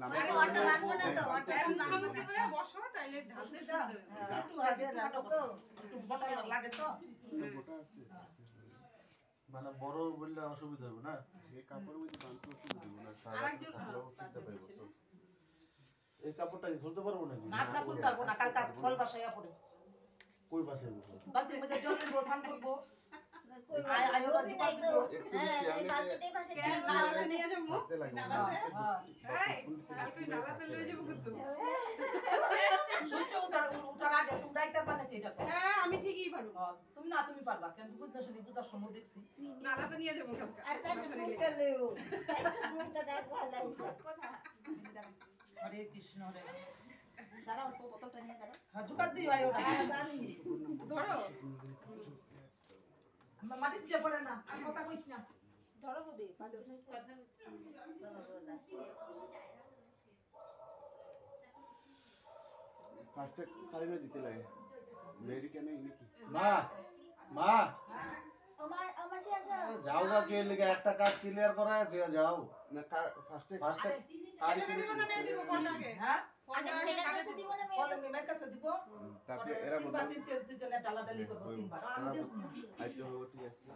আরে ওটা লাগবে না তো, ওটা মুখোমুখি হয়ে বসো তাইলে ঢালতে সুবিধা হবে। একটু আগে যাবো তো একটু বটা লাগে তো মোটা আছে মানে বড় বললে অসুবিধা হবে না এই কাপড় মধ্যে বাঁধতে অসুবিধা হবে না সারা আরেকজন অসুবিধা পাইব তো এই কাপড়টা কি খুলতে পারবো নাকি নাচ না করতে পারবো না কাল কাজ ফল বাসায় পড়ে কই পাশে বসে বালতির মধ্যে জল নিবো স্নান করবো আয় ওরা দিতে পারবো एक्चुअली এই বালতিতে পাশে কেন নালাতে নিয়ে যাবো? সাথে লাগে এই আমি কই নালাতে নিয়ে যাবো কিন্তু। সূর্য উঠার আগে তুমি রাইতে পারলে কি এটা হ্যাঁ আমি ঠিকই পারবো। তুমি না তুমি পারবা কেন বুঝতে শুনি বুঝার সময় দেখছি নালাতে নিয়ে যাবো কালকে। আর তাই শুনতে লেও শুনতে দেখ ভালো কথা হরে কৃষ্ণ হরে দাঁড়াও তো বোতলটা নিয়ে দাঁড়াও হ্যাঁ জুকার দিও আয় ওরা জানি ধরো মাটির দিয়ে পড়ে না আর কথা কইছ না ধরো বুদি কথা ফার্স্টে খালি না দিতে লাগে মেরি কেন নাকি মা মা আমার সে আসা যাও না কে লাগে একটা কাজ ক্লিয়ার করা আছে যাও না ফার্স্টে আরে দিব না মেয়ে দিব কোন আগে? হ্যাঁ আগে ছেলের কাছে দিব না বলো মেয়ে মেয়ের কাছে দিব তারপরে এরা তিনবার বলতো তিন জলে ডালাডালি করবো তিনবার আমি দেব না আইতো ঠিক আছে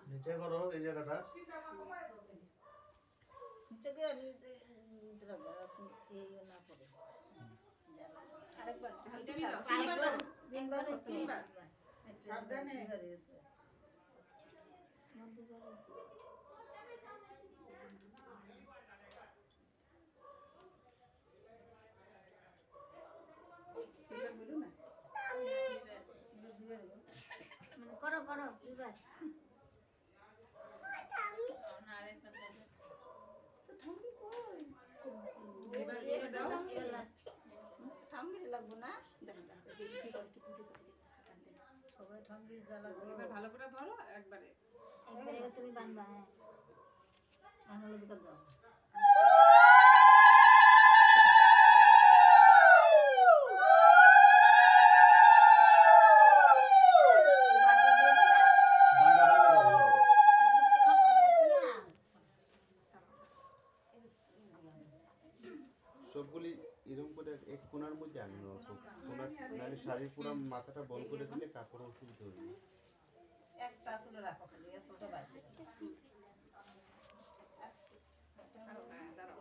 নিচে করো এই জায়গাটা নিচে দিয়ে এই না করে আরেকবার তুমি দাও, তিনবার দাও। তিনবার তিনবার। সাবধানে করো করো দুবার এবার দিয়ে দাও। ঠান্ডি লাগবো না সবাই ঠান্ডি জ্বালা এবার ভালো করে ধরো একবারে। একবারে তুমি বানবা হ্যাঁ আমার লজকা দাও বান্দা বান্দা দাও ভালো করে সবগুলি এরকম করে এক কোণার মধ্যে আনলো কোণা মানে শাড়ির পুরো মাথাটা বন্ধ করে দিলে কাপড় অসুবিধা হবে না একটা আসলে রাখো খালি আসলটা বাইরে হ্যাঁ, দাঁড়াও, দাঁড়াও।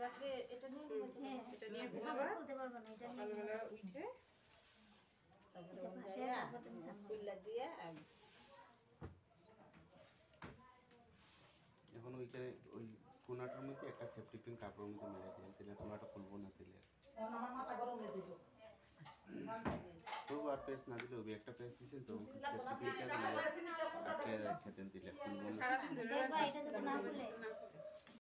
রাখবে এটা নিয়ে হ্যাঁ এটা নিয়ে ঘুমাবা। বলতে পারবো না এটা নিয়ে সকালবেলা উঠে তুললা দিয়ে এখন ওইখানে ওই কোণাটার মধ্যে একটা সেফটি পিন কাপড়ের মধ্যে মেরে দিলেন তাহলে তোমরা খুলবো না দিলে আমার মাথা গরম হয়ে দিল তো আর পেস না দিলে ওই একটা পেস দিছেন তো সেফটি পিনটা দিলে আজকে খেতেন দিলে খুলবো না সারাদিন ধরে দেখবা রাখবে। এটা যদি না খুলে না খুলে।